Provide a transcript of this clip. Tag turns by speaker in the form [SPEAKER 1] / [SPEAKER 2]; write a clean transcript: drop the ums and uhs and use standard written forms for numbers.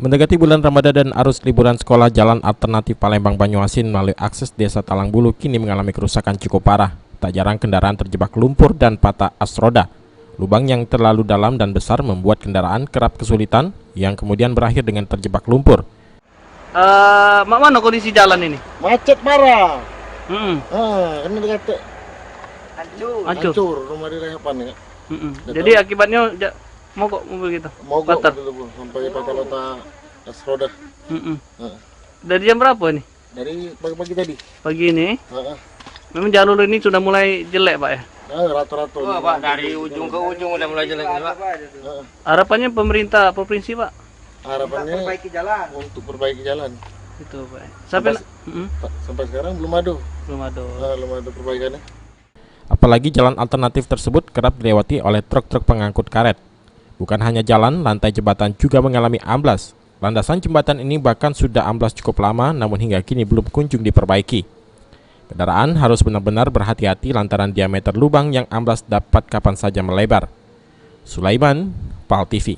[SPEAKER 1] Mendekati bulan Ramadan dan arus liburan sekolah, jalan alternatif Palembang Banyuasin melalui akses Desa Talangbulu kini mengalami kerusakan cukup parah. Tak jarang kendaraan terjebak lumpur dan patah as roda. Lubang yang terlalu dalam dan besar membuat kendaraan kerap kesulitan, yang kemudian berakhir dengan terjebak lumpur.
[SPEAKER 2] Mana kondisi jalan ini?
[SPEAKER 3] Macet parah. Kan dikata
[SPEAKER 2] Hancur.
[SPEAKER 3] rumah di Rehapan ya.
[SPEAKER 2] Jadi akibatnya mogok mobil gitu.
[SPEAKER 3] Mogok
[SPEAKER 2] Patah.
[SPEAKER 3] dulu sampai patah as roda.
[SPEAKER 2] Dari jam berapa ini?
[SPEAKER 3] Dari pagi-pagi tadi.
[SPEAKER 2] Pagi ini. Memang jalur ini sudah mulai jelek, Pak ya?
[SPEAKER 3] Rata-rata.
[SPEAKER 4] Pak, dari ujung ke ujung udah mulai jelek, Pak.
[SPEAKER 2] Harapannya pemerintah provinsi, Pak?
[SPEAKER 3] Harapannya untuk perbaiki jalan.
[SPEAKER 2] Itu, Pak.
[SPEAKER 3] Sampai sekarang belum ada.
[SPEAKER 2] Belum ada.
[SPEAKER 3] Belum ada perbaikannya.
[SPEAKER 1] Apalagi jalan alternatif tersebut kerap dilewati oleh truk-truk pengangkut karet. Bukan hanya jalan, lantai jembatan juga mengalami amblas. Landasan jembatan ini bahkan sudah amblas cukup lama, namun hingga kini belum kunjung diperbaiki. Kendaraan harus benar-benar berhati-hati lantaran diameter lubang yang amblas dapat kapan saja melebar. Sulaiman, PAL TV.